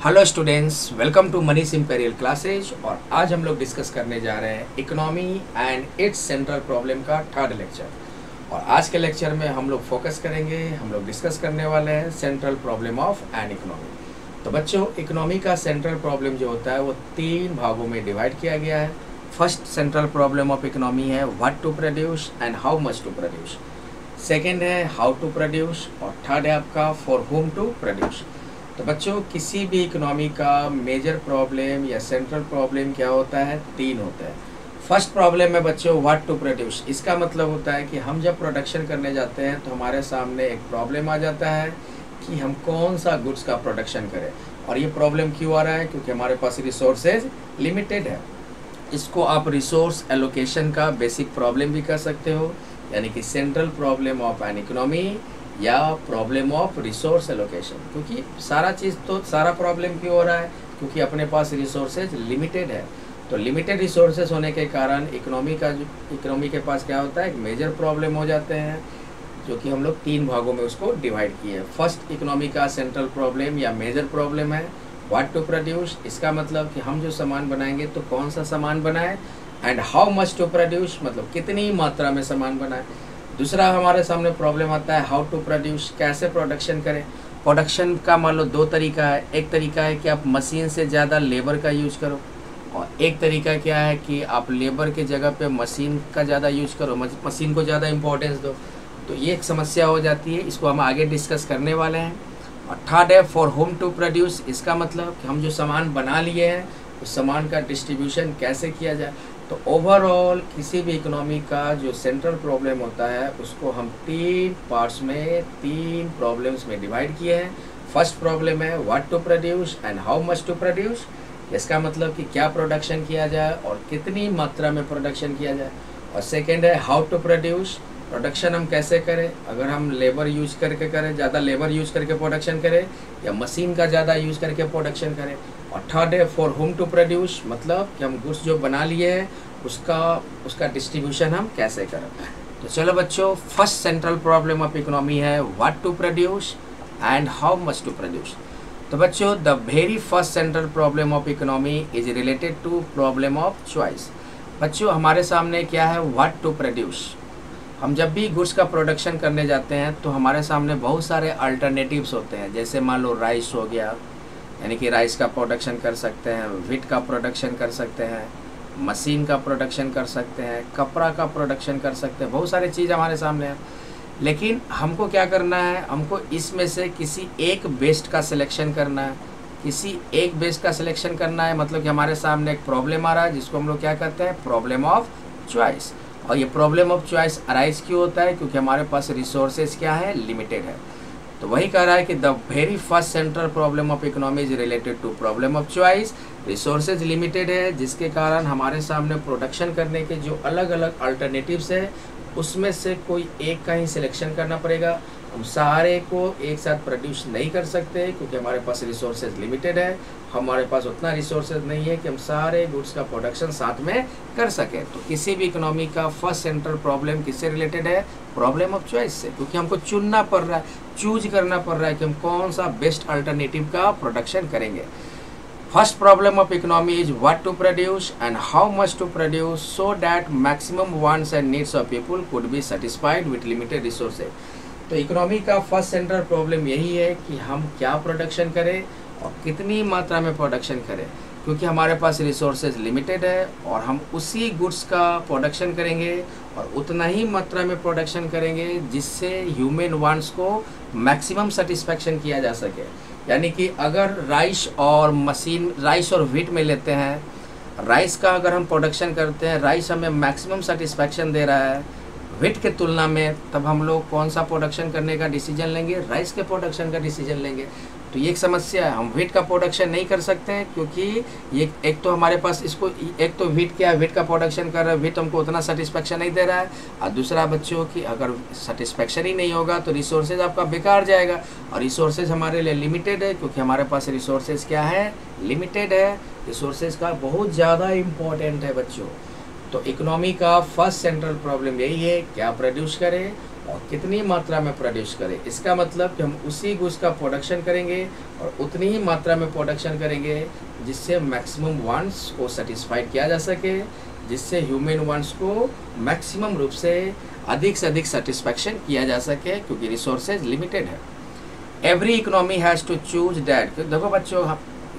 Hello students, welcome to Manish imperial classes. और आज हम लोग डिस्कस करने जा रहे हैं economy and its central problem का थर्ड लेक्चर। और आज के लेक्चर में हम लोग फोकस करेंगे, हम लोग डिस्कस करने वाले हैं central problem of an economy. तो बच्चों, इकोनॉमी का सेंट्रल प्रॉब्लम जो होता है वो 3 भागों में डिवाइड किया गया है। First central problem of economy है what to produce and how much to produce. Second है हाउ टू प्रोड्यूस और थर्ड है आपका फॉर होम टू प्रोड्यूस। तो बच्चों, किसी भी इकोनॉमी का मेजर प्रॉब्लम या सेंट्रल प्रॉब्लम क्या होता है? 3 होता है। फर्स्ट प्रॉब्लम है बच्चों व्हाट टू प्रोड्यूस। इसका मतलब होता है कि हम जब प्रोडक्शन करने जाते हैं तो हमारे सामने एक प्रॉब्लम आ जाता है कि हम कौन सा गुड्स का प्रोडक्शन करें। और ये प्रॉब्लम क्यों आ रहा है? क्योंकि हमारे पास रिसोर्सेज लिमिटेड है। इसको आप रिसोर्स एलोकेशन का बेसिक प्रॉब्लम भी कर सकते हो, यानी कि central problem of an economy या प्रॉब्लम ऑफ रिसोर्स एलोकेशन। क्योंकि सारा प्रॉब्लम क्यों हो रहा है? क्योंकि अपने पास रिसोर्सेज लिमिटेड है। तो लिमिटेड रिसोर्सेज होने के कारण इकोनॉमी के पास क्या होता है? एक मेजर प्रॉब्लम हो जाते हैं, जो कि हम लोग 3 भागों में उसको डिवाइड किए हैं। फर्स्ट इकोनॉमी का सेंट्रल प्रॉब्लम या मेजर प्रॉब्लम है व्हाट टू प्रोड्यूस। इसका मतलब कि हम जो सामान बनाएंगे तो कौन सा सामान बनाए, and how much to produce, मतलब कितनी मात्रा में सामान बनाए। दूसरा हमारे सामने प्रॉब्लम आता है हाउ टू प्रोड्यूस, कैसे प्रोडक्शन करें। प्रोडक्शन का मान लो 2 तरीका है। एक तरीका है कि आप मशीन से ज़्यादा लेबर का यूज करो, और एक तरीका क्या है कि आप लेबर के जगह पे मशीन का ज़्यादा यूज करो, मशीन को ज़्यादा इम्पोर्टेंस दो। तो ये एक समस्या हो जाती है, इसको हम आगे डिस्कस करने वाले हैं। और थर्ड है फॉर होम टू प्रोड्यूस। इसका मतलब कि हम जो सामान बना लिए हैं उस सामान का डिस्ट्रीब्यूशन कैसे किया जाए। तो ओवरऑल किसी भी इकोनॉमी का जो सेंट्रल प्रॉब्लम होता है उसको हम 3 पार्ट्स में 3 प्रॉब्लम्स में डिवाइड किए हैं। फर्स्ट प्रॉब्लम है what to produce and how much to produce. इसका मतलब कि क्या प्रोडक्शन किया जाए और कितनी मात्रा में प्रोडक्शन किया जाए। और सेकेंड है हाउ टू प्रोड्यूस, प्रोडक्शन हम कैसे करें। अगर हम लेबर यूज करके करें, ज़्यादा लेबर यूज करके प्रोडक्शन करें, या मशीन का ज़्यादा यूज करके प्रोडक्शन करें। और थर्ड है फॉर होम टू प्रोड्यूस, मतलब कि हम गुड्स जो बना लिए हैं उसका डिस्ट्रीब्यूशन हम कैसे करें। तो चलो बच्चों, first central problem of economy है what to produce and how much to produce. तो बच्चों, the very first central problem of economy is related to problem of choice. बच्चों, हमारे सामने क्या है? What to produce. हम जब भी गुड्स का प्रोडक्शन करने जाते हैं तो हमारे सामने बहुत सारे अल्टरनेटिव्स होते हैं। जैसे मान लो राइस हो गया, यानी कि राइस का प्रोडक्शन कर सकते हैं, व्हीट का प्रोडक्शन कर सकते हैं, मशीन का प्रोडक्शन कर सकते हैं, कपड़ा का प्रोडक्शन कर सकते हैं। बहुत सारी चीज़ हमारे सामने है। लेकिन हमको क्या करना है? हमको इसमें से किसी एक बेस्ट का सिलेक्शन करना है। किसी एक बेस्ट का सिलेक्शन करना है मतलब कि हमारे सामने एक प्रॉब्लम आ रहा है जिसको हम लोग क्या कहते हैं? Problem of choice. और ये प्रॉब्लम ऑफ चॉइस अराइज क्यों होता है? क्योंकि हमारे पास रिसोर्सेज क्या है? लिमिटेड है। तो वही कह रहा है कि the very first central problem of economy is related to problem of choice. Resources limited है, जिसके कारण हमारे सामने प्रोडक्शन करने के जो अलग अलग अल्टरनेटिव्स है उसमें से कोई एक का ही सिलेक्शन करना पड़ेगा। हम सारे को एक साथ प्रोड्यूस नहीं कर सकते क्योंकि हमारे पास रिसोर्सेज लिमिटेड है। हमारे पास उतना रिसोर्सेज नहीं है कि हम सारे गुड्स का प्रोडक्शन साथ में कर सकें। तो किसी भी इकोनॉमी का फर्स्ट सेंट्रल प्रॉब्लम किससे रिलेटेड है? प्रॉब्लम ऑफ चॉइस से, क्योंकि हमको चुनना पड़ रहा है, चूज करना पड़ रहा है कि हम कौन सा बेस्ट अल्टरनेटिव का प्रोडक्शन करेंगे। First problem of economy is what to produce and how much to produce so that maximum wants and needs of people could be satisfied with limited resources. तो इकोनॉमी का first central problem यही है कि हम क्या production करें और कितनी मात्रा में प्रोडक्शन करें, क्योंकि हमारे पास रिसोर्सेज लिमिटेड है और हम उसी गुड्स का प्रोडक्शन करेंगे और उतना ही मात्रा में प्रोडक्शन करेंगे जिससे ह्यूमन वांट्स को मैक्सिमम सेटिस्फैक्शन किया जा सके। यानी कि अगर राइस और व्हीट में लेते हैं, राइस का अगर हम प्रोडक्शन करते हैं, राइस हमें मैक्सिमम सेटिस्फैक्शन दे रहा है व्हीट के तुलना में, तब हम लोग कौन सा प्रोडक्शन करने का डिसीजन लेंगे? राइस के प्रोडक्शन का डिसीजन लेंगे। तो ये एक समस्या है, हम व्हीट का प्रोडक्शन नहीं कर सकते हैं क्योंकि ये एक तो हमारे पास एक तो व्हीट का प्रोडक्शन कर रहा है, व्हीट हमको उतना सेटिस्फैक्शन नहीं दे रहा है। और दूसरा बच्चों की अगर सेटिस्फैक्शन ही नहीं होगा तो रिसोर्सेज आपका बेकार जाएगा, और रिसोर्सेज हमारे लिए लिमिटेड है क्योंकि हमारे पास रिसोर्सेज क्या है? लिमिटेड है। रिसोर्सेज का बहुत ज़्यादा इम्पोर्टेंट है बच्चों। तो इकोनॉमी का फर्स्ट सेंट्रल प्रॉब्लम यही है, क्या प्रोड्यूस करें और कितनी मात्रा में प्रोड्यूस करें। इसका मतलब कि हम उसी गुड्स का प्रोडक्शन करेंगे और उतनी ही मात्रा में प्रोडक्शन करेंगे जिससे मैक्सिमम वांट्स को सेटिस्फाइड किया जा सके, जिससे ह्यूमन वांट्स को मैक्सिमम रूप से अधिक सेटिस्फैक्शन किया जा सके, क्योंकि रिसोर्सेज लिमिटेड है। Every economy has to choose that. देखो बच्चों,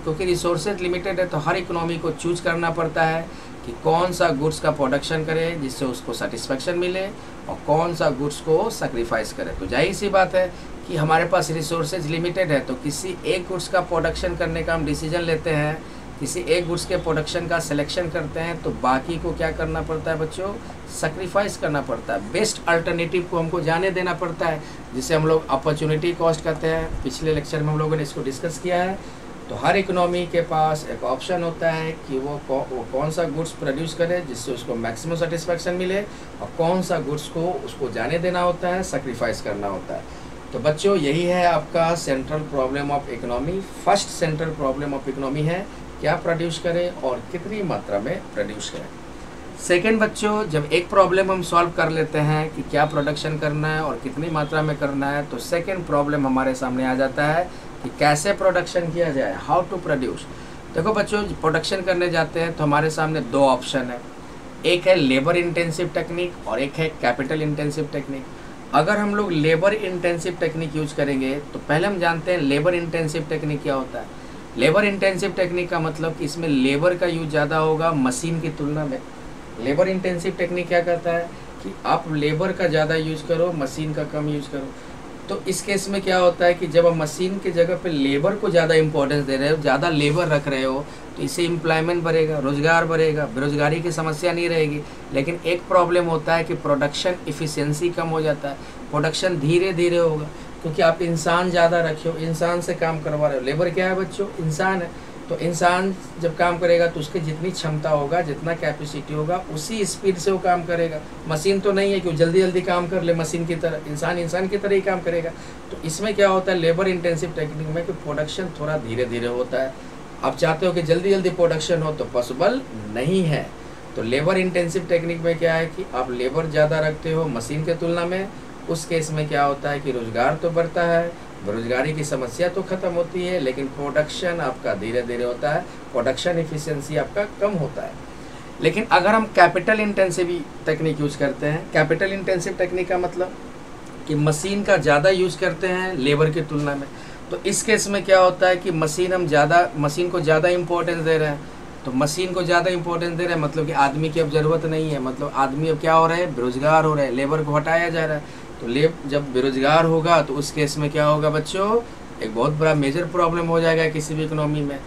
क्योंकि रिसोर्सेज लिमिटेड है तो हर इकोनॉमी को चूज करना पड़ता है कि कौन सा गुड्स का प्रोडक्शन करे जिससे उसको सेटिस्फैक्शन मिले और कौन सा गुड्स को सैक्रिफाइस करे। तो जाहिर सी बात है कि हमारे पास रिसोर्सेज लिमिटेड है, तो किसी एक गुड्स का प्रोडक्शन करने का हम डिसीजन लेते हैं, किसी एक गुड्स के प्रोडक्शन का सिलेक्शन करते हैं, तो बाकी को क्या करना पड़ता है बच्चों, सैक्रिफाइस करना पड़ता है। बेस्ट अल्टरनेटिव को हमको जाने देना पड़ता है, जिसे हम लोग अपॉर्चुनिटी कॉस्ट कहते हैं। पिछले लेक्चर में हम लोगों ने इसको डिस्कस किया है। तो हर इकोनॉमी के पास एक ऑप्शन होता है कि वो कौन सा गुड्स प्रोड्यूस करे जिससे उसको मैक्सिमम सेटिस्फैक्शन मिले, और कौन सा गुड्स को उसको जाने देना होता है, सैक्रिफाइस करना होता है। तो बच्चों, यही है आपका central problem of economy. First central problem of economy है क्या प्रोड्यूस करें और कितनी मात्रा में प्रोड्यूस करें। सेकेंड बच्चों, जब एक प्रॉब्लम हम सॉल्व कर लेते हैं कि क्या प्रोडक्शन करना है और कितनी मात्रा में करना है, तो सेकेंड प्रॉब्लम हमारे सामने आ जाता है कि कैसे प्रोडक्शन किया जाए, हाउ टू प्रोड्यूस। देखो बच्चों, प्रोडक्शन करने जाते हैं तो हमारे सामने दो ऑप्शन है, एक है लेबर इंटेंसिव टेक्निक और एक है कैपिटल इंटेंसिव टेक्निक। अगर हम लोग लेबर इंटेंसिव टेक्निक यूज करेंगे तो पहले हम जानते हैं लेबर इंटेंसिव टेक्निक क्या होता है। लेबर इंटेंसिव टेक्निक का मतलब कि इसमें लेबर का यूज ज़्यादा होगा मशीन की तुलना में। लेबर इंटेंसिव टेक्निक क्या करता है कि आप लेबर का ज़्यादा यूज करो, मशीन का कम यूज करो। तो इस केस में क्या होता है कि जब आप मशीन की जगह पे लेबर को ज़्यादा इंपॉर्टेंस दे रहे हो, ज़्यादा लेबर रख रहे हो, तो इससे एम्प्लॉयमेंट बढ़ेगा, रोज़गार बढ़ेगा, बेरोजगारी की समस्या नहीं रहेगी। लेकिन एक प्रॉब्लम होता है कि प्रोडक्शन इफ़िशियंसी कम हो जाता है, प्रोडक्शन धीरे धीरे होगा, क्योंकि आप इंसान ज़्यादा रखे हो, इंसान से काम करवा रहे हो। लेबर क्या है बच्चों, इंसान है। तो इंसान जब काम करेगा तो उसकी जितनी क्षमता होगा, जितना कैपेसिटी होगा, उसी स्पीड से वो काम करेगा। मशीन तो नहीं है कि वो जल्दी जल्दी काम कर ले मशीन की तरह, इंसान की तरह ही काम करेगा। तो इसमें क्या होता है लेबर इंटेंसिव टेक्निक में कि प्रोडक्शन थोड़ा धीरे धीरे होता है। आप चाहते हो कि जल्दी जल्दी प्रोडक्शन हो तो पॉसिबल नहीं है। तो लेबर इंटेंसिव टेक्निक में क्या है कि आप लेबर ज़्यादा रखते हो मशीन के तुलना में, उस केस में क्या होता है कि रोज़गार तो बढ़ता है, बेरोजगारी की समस्या तो ख़त्म होती है, लेकिन प्रोडक्शन आपका धीरे धीरे होता है, प्रोडक्शन एफिशिएंसी आपका कम होता है। लेकिन अगर हम कैपिटल इंटेंसिव टेक्निक यूज़ करते हैं, कैपिटल इंटेंसिव टेक्निक का मतलब कि मशीन का ज़्यादा यूज़ करते हैं लेबर की तुलना में, तो इस केस में क्या होता है कि मशीन को ज़्यादा इंपॉर्टेंस दे रहे हैं। तो मशीन को ज़्यादा इंपॉर्टेंस दे रहे हैं मतलब कि आदमी की अब ज़रूरत नहीं है, मतलब आदमी अब क्या हो रहा है, बेरोजगार हो रहा है, लेबर को हटाया जा रहा है। तो जब बेरोजगार होगा तो उस केस में क्या होगा बच्चों, एक बहुत बड़ा मेजर प्रॉब्लम हो जाएगा किसी भी इकोनॉमी में।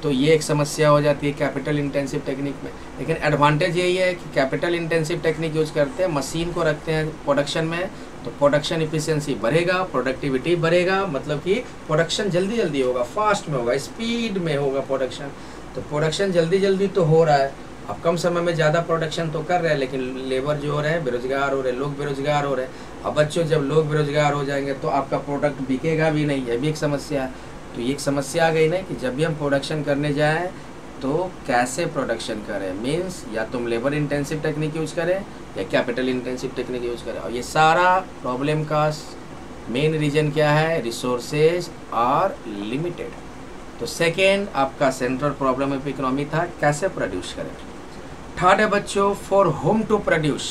तो ये एक समस्या हो जाती है कैपिटल इंटेंसिव टेक्निक में। लेकिन एडवांटेज यही है कि कैपिटल इंटेंसिव टेक्निक यूज़ करते हैं, मशीन को रखते हैं प्रोडक्शन में, तो प्रोडक्शन इफिशियंसी बढ़ेगा, प्रोडक्टिविटी बढ़ेगा, मतलब कि प्रोडक्शन जल्दी जल्दी होगा, फास्ट में होगा, स्पीड में होगा प्रोडक्शन। तो प्रोडक्शन जल्दी जल्दी तो हो रहा है, अब कम समय में ज़्यादा प्रोडक्शन तो कर रहे हैं, लेकिन लेबर जो हो रहे हैं बेरोजगार हो रहे हैं, लोग बेरोजगार हो रहे हैं। अब बच्चों जब लोग बेरोजगार हो जाएंगे तो आपका प्रोडक्ट बिकेगा भी नहीं, ये भी एक समस्या है। तो ये एक समस्या आ गई ना कि जब भी हम प्रोडक्शन करने जाएं तो कैसे प्रोडक्शन करें, मीन्स या तुम लेबर इंटेंसिव टेक्निक यूज़ करें या कैपिटल इंटेंसिव टेक्निक यूज़ करें। और ये सारा प्रॉब्लम का मेन रीज़न क्या है, रिसोर्सेज आर लिमिटेड। तो सेकेंड आपका सेंट्रल प्रॉब्लम ऑफ इकोनॉमी था कैसे प्रोड्यूस करें। थर्ड है बच्चों फॉर होम टू प्रोड्यूस,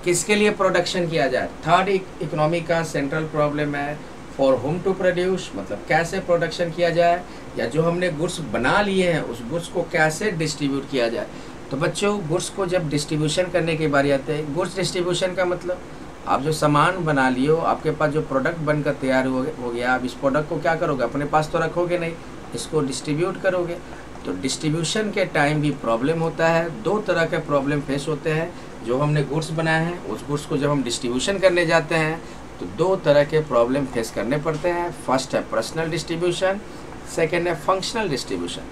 किसके लिए प्रोडक्शन किया जाए। थर्ड इकोनॉमी का सेंट्रल प्रॉब्लम है फॉर होम टू प्रोड्यूस, मतलब कैसे प्रोडक्शन किया जाए, या जो हमने गुड्स बना लिए हैं उस गुड्स को कैसे डिस्ट्रीब्यूट किया जाए। तो बच्चों गुड्स को जब डिस्ट्रीब्यूशन करने की बारी आती है, गुड्स डिस्ट्रीब्यूशन का मतलब आप जो सामान बना लियो, आपके पास जो प्रोडक्ट बनकर तैयार हो गया, आप इस प्रोडक्ट को क्या करोगे, अपने पास तो रखोगे नहीं, इसको डिस्ट्रीब्यूट करोगे। तो डिस्ट्रीब्यूशन के टाइम भी प्रॉब्लम होता है, दो तरह के प्रॉब्लम फेस होते हैं। जो हमने गुड्स बनाए हैं उस गुड्स को जब हम डिस्ट्रीब्यूशन करने जाते हैं तो दो तरह के प्रॉब्लम फेस करने पड़ते हैं। फर्स्ट है पर्सनल डिस्ट्रीब्यूशन, सेकेंड है फंक्शनल डिस्ट्रीब्यूशन।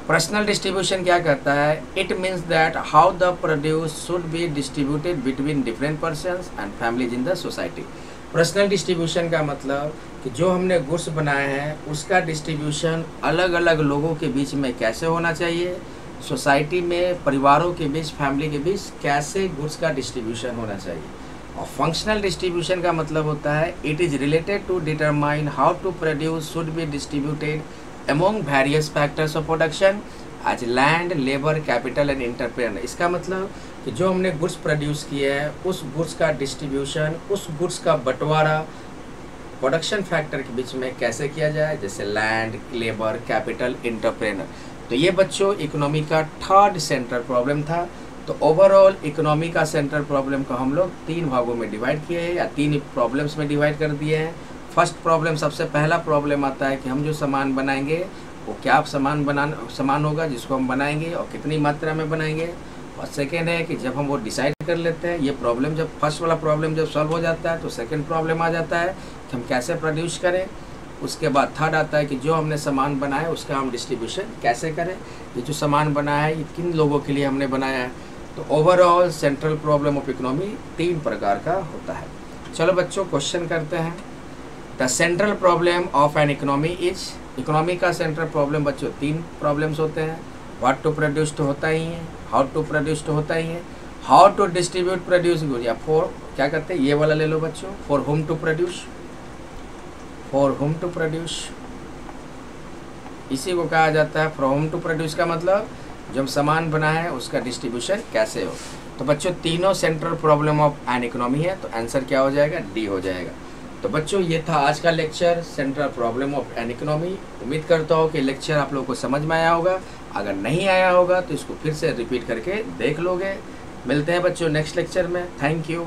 पर्सनल डिस्ट्रीब्यूशन क्या करता है, it means that how the produce should be distributed between different persons and families in the society. Personal distribution का मतलब कि जो हमने गुड्स बनाए हैं उसका डिस्ट्रीब्यूशन अलग अलग लोगों के बीच में कैसे होना चाहिए, सोसाइटी में परिवारों के बीच, फैमिली के बीच कैसे गुड्स का डिस्ट्रीब्यूशन होना चाहिए। और फंक्शनल डिस्ट्रीब्यूशन का मतलब होता है it is related to determine how to produce should be distributed among various factors of production as land, labour, capital and entrepreneur. इसका मतलब कि जो हमने गुड्स प्रोड्यूस किए हैं उस गुड्स का डिस्ट्रीब्यूशन, उस गुड्स का बंटवारा प्रोडक्शन फैक्टर के बीच में कैसे किया जाए, जैसे लैंड, लेबर, कैपिटल, एंटरप्रेन्योर। तो ये बच्चों इकोनॉमी का थर्ड सेंट्रल प्रॉब्लम था। तो ओवरऑल इकोनॉमी का सेंट्रल प्रॉब्लम को हम लोग 3 भागों में डिवाइड किए हैं या 3 प्रॉब्लम्स में डिवाइड कर दिए हैं। फर्स्ट प्रॉब्लम, सबसे पहला प्रॉब्लम आता है कि हम जो सामान बनाएंगे वो क्या सामान होगा जिसको हम बनाएंगे और कितनी मात्रा में बनाएंगे। और सेकेंड है कि जब हम वो डिसाइड कर लेते हैं, ये प्रॉब्लम जब फर्स्ट वाला प्रॉब्लम जब सॉल्व हो जाता है तो सेकेंड प्रॉब्लम आ जाता है कि हम कैसे प्रोड्यूस करें। उसके बाद थर्ड आता है कि जो हमने सामान बनाया उसका हम डिस्ट्रीब्यूशन कैसे करें। ये जो सामान बनाया है ये किन लोगों के लिए हमने बनाया है। तो overall central problem of economy 3 प्रकार का होता है। चलो बच्चों क्वेश्चन करते हैं। The central problem of an economy is, economy का सेंट्रल प्रॉब्लम बच्चों 3 प्रॉब्लम्स होते हैं। व्हाट टू प्रोड्यूस तो होता ही है, हाउ टू प्रोड्यूस तो होता ही है, how to distribute produce good, या फॉर क्या करते हैं ये वाला ले लो बच्चों, for whom to produce, for whom to produce, इसी को कहा जाता है फॉर होम टू प्रोड्यूस। का मतलब जो हम सामान बनाए हैं उसका डिस्ट्रीब्यूशन कैसे हो। तो बच्चों तीनों central problem of an economy है, तो आंसर क्या हो जाएगा, डी हो जाएगा। तो बच्चों ये था आज का lecture central problem of an economy. उम्मीद करता हूँ कि लेक्चर आप लोगों को समझ में आया होगा। अगर नहीं आया होगा तो इसको फिर से रिपीट करके देख लोगे। मिलते हैं बच्चों नेक्स्ट लेक्चर में। Thank you.